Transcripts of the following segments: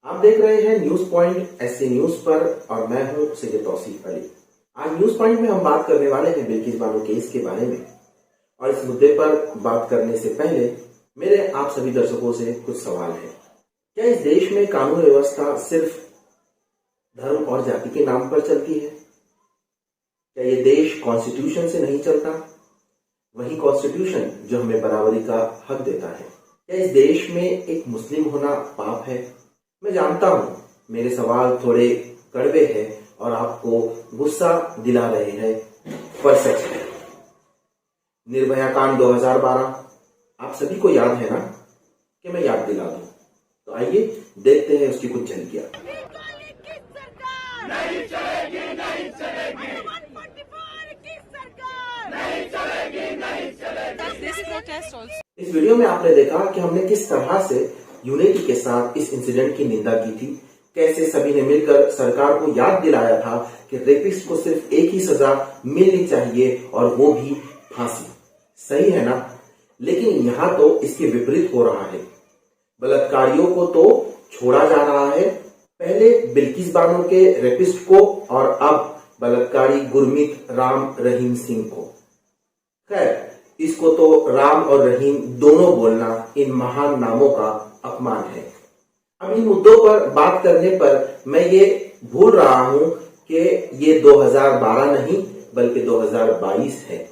आप देख रहे हैं न्यूज पॉइंट ऐसे न्यूज पर और मैं हूं सैयद तौसीफ अली। आज न्यूज पॉइंट में हम बात करने वाले हैं बिल्किस बानो केस के बारे में। और इस मुद्दे पर बात करने से पहले मेरे आप सभी दर्शकों से कुछ सवाल है। क्या इस देश में कानून व्यवस्था सिर्फ धर्म और जाति के नाम पर चलती है? क्या ये देश कॉन्स्टिट्यूशन से नहीं चलता? वही कॉन्स्टिट्यूशन जो हमें बराबरी का हक देता है। क्या इस देश में एक मुस्लिम होना पाप है? मैं जानता हूं मेरे सवाल थोड़े कड़वे हैं और आपको गुस्सा दिला रहे हैं, पर सच है। निर्भया कांड 2012 आप सभी को याद है ना? कि मैं याद दिला दूं तो आइए देखते हैं उसकी कुछ झलकियां। नहीं चलेगी, नहीं चलेगी, 144 की सरकार नहीं चलेगी, नहीं चलेगी। इस वीडियो में आपने देखा कि हमने किस तरह से यूनिटी के साथ इस इंसिडेंट की निंदा की थी। कैसे सभी ने मिलकर सरकार को याद दिलाया था कि रेपिस्ट को सिर्फ एक ही सजा मिलनी चाहिए और वो भी फांसी। सही है ना? लेकिन यहाँ तो इसके विपरीत हो रहा है। बलात्कारियों को तो छोड़ा जा रहा है, पहले बिल्किस बानो के रेपिस्ट को और अब बलात्कारी गुरमीत राम रहीम सिंह को। खैर, इसको तो राम और रहीम दोनों बोलना इन महान नामों का अपमान है। अब इन मुद्दों पर बात करने पर मैं ये भूल रहा हूं कि ये 2012 नहीं बल्कि 2022 है।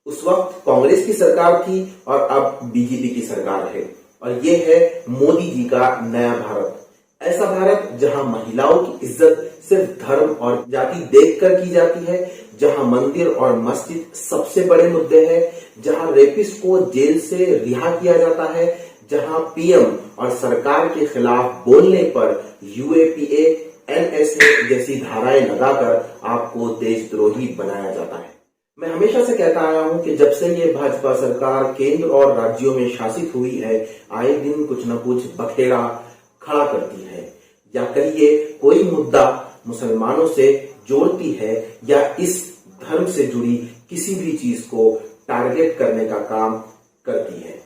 उस वक्त कांग्रेस की सरकार थी और अब बीजेपी की सरकार है। और ये है मोदी जी का नया भारत। ऐसा भारत जहां महिलाओं की इज्जत सिर्फ धर्म और जाति देखकर की जाती है, जहां मंदिर और मस्जिद सबसे बड़े मुद्दे हैं, जहां रेपिस्ट को जेल से रिहा किया जाता है, जहां पीएम और सरकार के खिलाफ बोलने पर यूएपीए, एनएसए जैसी धाराएं लगाकर आपको देशद्रोही बनाया जाता है। मैं हमेशा से कहता आया हूं कि जब से ये भाजपा सरकार केंद्र और राज्यों में शासित हुई है, आए दिन कुछ न कुछ बखेड़ा खड़ा करती है, या कहिए कोई मुद्दा मुसलमानों से जोड़ती है या इस धर्म से जुड़ी किसी भी चीज को टारगेट करने का काम करती है।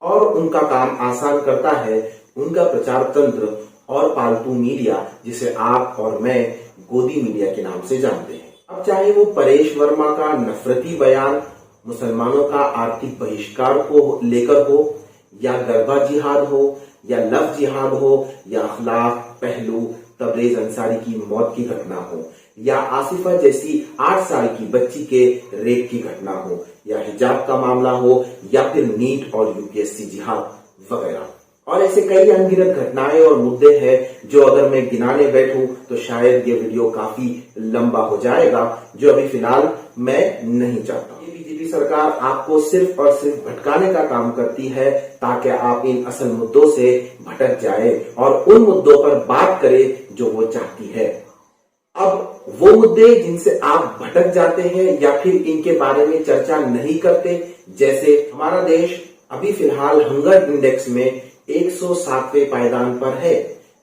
और उनका काम आसान करता है उनका प्रचार तंत्र और पालतू मीडिया, जिसे आप और मैं गोदी मीडिया के नाम से जानते हैं। अब चाहे वो परेश वर्मा का नफरती बयान मुसलमानों का आर्थिक बहिष्कार को लेकर हो, या गरबा जिहाद हो, या लव जिहाद हो, या अखलाक पहलू तबरेज अंसारी की मौत की घटना हो, या आसिफा जैसी 8 साल की बच्ची के रेप की घटना हो, या हिजाब का मामला हो, या फिर नीट और यूपीएससी जिहाद वगैरह। और ऐसे कई अनगिनत घटनाएं और मुद्दे हैं जो अगर मैं गिनाने बैठूं तो शायद ये वीडियो काफी लंबा हो जाएगा, जो अभी फिलहाल मैं नहीं चाहता। ये बीजेपी सरकार आपको सिर्फ और सिर्फ भटकाने का काम करती है ताकि आप इन असल मुद्दों से भटक जाए और उन मुद्दों पर बात करें जो वो चाहती है। अब वो मुद्दे जिनसे आप भटक जाते हैं या फिर इनके बारे में चर्चा नहीं करते, जैसे हमारा देश अभी फिलहाल हंगर इंडेक्स में 107वें पायदान पर है।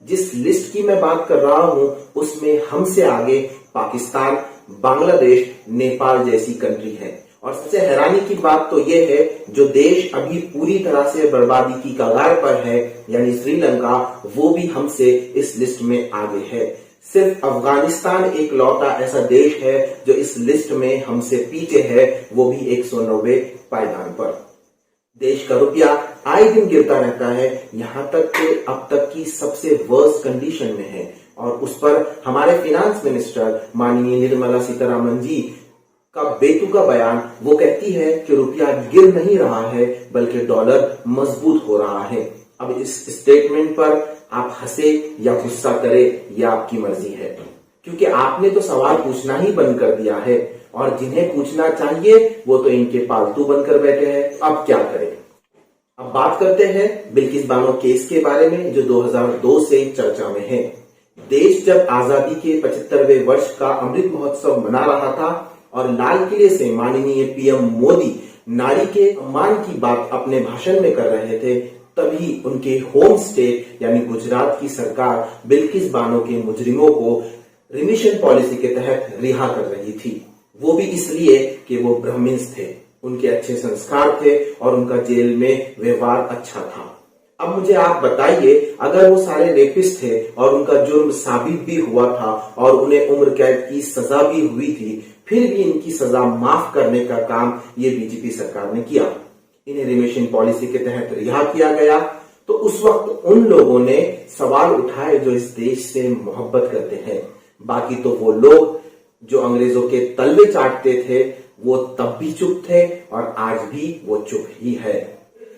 जिस लिस्ट की मैं बात कर रहा हूं उसमें हमसे आगे पाकिस्तान, बांग्लादेश, नेपाल जैसी कंट्री है। और सबसे हैरानी की बात तो यह है, जो देश अभी पूरी तरह से बर्बादी की कगार पर है यानी श्रीलंका, वो भी हमसे इस लिस्ट में आगे है। सिर्फ अफगानिस्तान एक लौटा ऐसा देश है जो इस लिस्ट में हमसे पीछे है, वो भी 190वें पायदान पर। देश का रुपया आए दिन गिरता रहता है, यहाँ तक कि अब तक की सबसे वर्स्ट कंडीशन में है। और उस पर हमारे फाइनेंस मिनिस्टर माननीय निर्मला सीतारमण जी का बेतुका बयान, वो कहती है कि रुपया गिर नहीं रहा है बल्कि डॉलर मजबूत हो रहा है। अब इस स्टेटमेंट पर आप हंसे या गुस्सा करें, यह आपकी मर्जी है, क्योंकि आपने तो सवाल पूछना ही बंद कर दिया है और जिन्हें पूछना चाहिए वो तो इनके पालतू बनकर बैठे हैं। अब क्या करें? अब बात करते हैं बिल्किस बानो केस के बारे में, जो 2002 से चर्चा में है। देश जब आजादी के 75वें वर्ष का अमृत महोत्सव मना रहा था और लाल किले से माननीय पीएम मोदी नारी के सम्मान की बात अपने भाषण में कर रहे थे, तभी उनके होम स्टेट यानी गुजरात की सरकार बिल्किस बानो के मुजरिमों को रिमिशन पॉलिसी के तहत रिहा कर रही थी। वो भी इसलिए कि वो ब्राह्मण्स थे, उनके अच्छे संस्कार थे और उनका जेल में व्यवहार अच्छा था। अब मुझे आप बताइए, अगर वो सारे रेपिस्ट थे और उनका जुर्म साबित भी हुआ था और उन्हें उम्र कैद की सजा भी हुई थी, फिर भी इनकी सजा माफ करने का काम ये बीजेपी सरकार ने किया, इन्हें रिमिशन पॉलिसी के तहत रिहा किया गया, तो उस वक्त उन लोगों ने सवाल उठाए जो इस देश से मोहब्बत करते हैं। बाकी तो वो लोग जो अंग्रेजों के तलवे चाटते थे वो तब भी चुप थे और आज भी वो चुप ही है।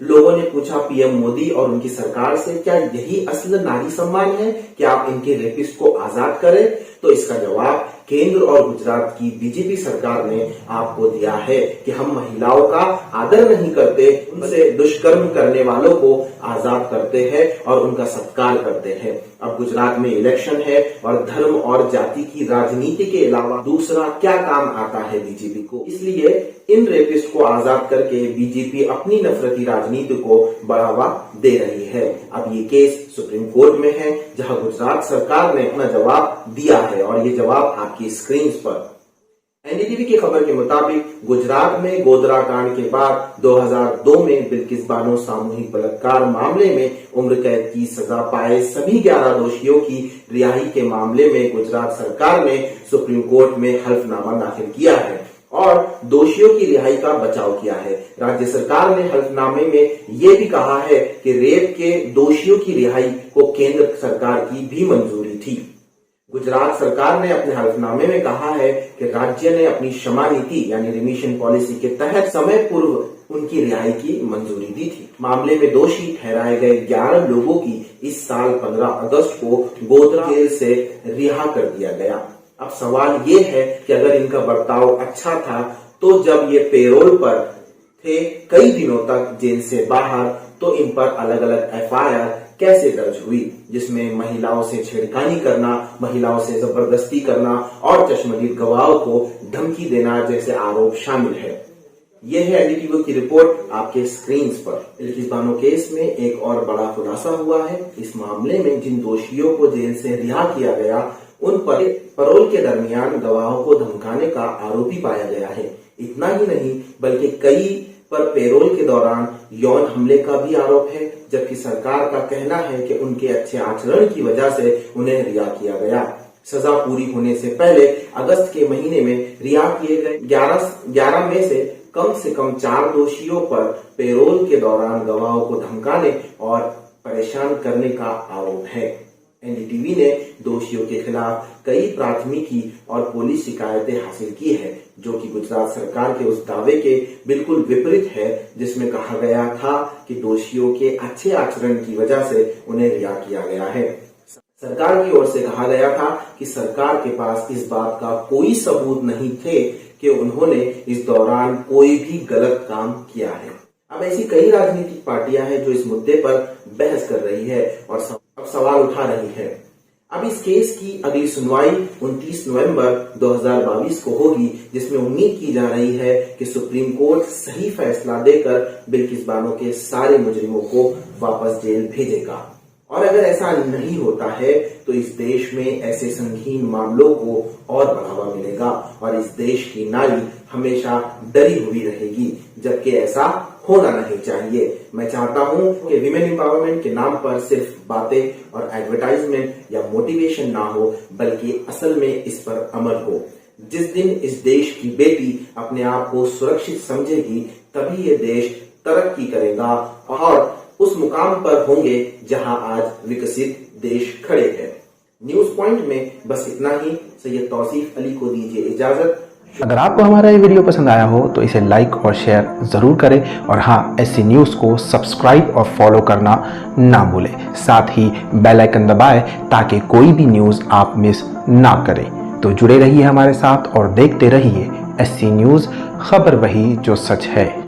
लोगों ने पूछा पीएम मोदी और उनकी सरकार से, क्या यही असल नारी सम्मान है कि आप इनके रेपिस्ट को आजाद करें? तो इसका जवाब केंद्र और गुजरात की बीजेपी सरकार ने आपको दिया है कि हम महिलाओं का आदर नहीं करते, उनसे दुष्कर्म करने वालों को आजाद करते हैं और उनका सत्कार करते हैं। अब गुजरात में इलेक्शन है और धर्म और जाति की राजनीति के अलावा दूसरा क्या काम आता है बीजेपी को? इसलिए इन रेपिस्ट को आजाद करके बीजेपी अपनी नफरती राजनीति को बढ़ावा दे रही है। अब ये केस सुप्रीम कोर्ट में है, जहां गुजरात सरकार ने अपना जवाब दिया है और ये जवाब आपकी स्क्रीन पर। एनडीटीवी की खबर के मुताबिक गुजरात में गोधरा कांड के बाद 2002 में बिल्किस बानो सामूहिक बलात्कार मामले में उम्र कैद की सजा पाए सभी 11 दोषियों की रिहाई के मामले में गुजरात सरकार ने सुप्रीम कोर्ट में हल्फनामा दाखिल किया है और दोषियों की रिहाई का बचाव किया है। राज्य सरकार ने हल्फनामे में यह भी कहा है कि रेप के दोषियों की रिहाई को केंद्र सरकार की भी मंजूरी थी। गुजरात सरकार ने अपने हल्फनामे में कहा है कि राज्य ने अपनी क्षमा नीति यानी रिमिशन पॉलिसी के तहत समय पूर्व उनकी रिहाई की मंजूरी दी थी। मामले में दोषी ठहराए गए 11 लोगों की इस साल 15 अगस्त को गोधरा जेल से रिहा कर दिया गया। अब सवाल ये है कि अगर इनका बर्ताव अच्छा था तो जब ये पेरोल पर थे कई दिनों तक जेल से बाहर, तो इन पर अलग अलग एफआईआर कैसे दर्ज हुई, जिसमें महिलाओं से छेड़खानी करना, महिलाओं से जबरदस्ती करना और चश्मदीद गवाहों को धमकी देना जैसे आरोप शामिल है। यह है एनडीटीवी की रिपोर्ट आपके स्क्रीन पर। बिल्किस बानो केस में एक और बड़ा खुलासा हुआ है। इस मामले में जिन दोषियों को जेल से रिहा किया गया उन पर पैरोल के दरमियान गवाहों को धमकाने का आरोपी पाया गया है। इतना ही नहीं बल्कि कई पर पैरोल के दौरान यौन हमले का भी आरोप है, जबकि सरकार का कहना है कि उनके अच्छे आचरण की वजह से उन्हें रिहा किया गया। सजा पूरी होने से पहले अगस्त के महीने में रिहा किए गए 11 में से कम 4 दोषियों पर पैरोल के दौरान गवाहों को धमकाने और परेशान करने का आरोप है। एनडीटीवी ने दोषियों के खिलाफ कई प्राथमिकी और पुलिस शिकायतें हासिल की है, जो कि गुजरात सरकार के उस दावे के बिल्कुल विपरीत है जिसमें कहा गया था कि दोषियों के अच्छे आचरण की वजह से उन्हें रिहा किया गया है। सरकार की ओर से कहा गया था कि सरकार के पास इस बात का कोई सबूत नहीं थे कि उन्होंने इस दौरान कोई भी गलत काम किया है। अब ऐसी कई राजनीतिक पार्टियां हैं जो इस मुद्दे पर बहस कर रही है और अब सवाल उठा रही है। अब इस केस की अगली सुनवाई 29 नवंबर 2022 को होगी, जिसमें उम्मीद की जा रही है कि सुप्रीम कोर्ट सही फैसला देकर बिल्किस बानो के सारे मुजरिमों को वापस जेल भेजेगा। और अगर ऐसा नहीं होता है तो इस देश में ऐसे संगीन मामलों को और बढ़ावा मिलेगा और इस देश की नारी हमेशा डरी हुई रहेगी, जबकि ऐसा होना नहीं चाहिए। मैं चाहता हूं कि विमेन एम्पावरमेंट के नाम पर सिर्फ बातें और एडवर्टाइजमेंट या मोटिवेशन ना हो, बल्कि असल में इस पर अमल हो। जिस दिन इस देश की बेटी अपने आप को सुरक्षित समझेगी, तभी ये देश तरक्की करेगा और उस मुकाम पर होंगे जहां आज विकसित देश खड़े हैं। न्यूज पॉइंट में बस इतना ही। सैयद तौसीफ अली को दीजिए इजाजत। अगर आपको हमारा ये वीडियो पसंद आया हो तो इसे लाइक और शेयर ज़रूर करें और हाँ, ऐसी न्यूज़ को सब्सक्राइब और फॉलो करना ना भूलें। साथ ही बेल आइकन दबाएं ताकि कोई भी न्यूज़ आप मिस ना करें। तो जुड़े रहिए हमारे साथ और देखते रहिए SC न्यूज़, खबर वही जो सच है।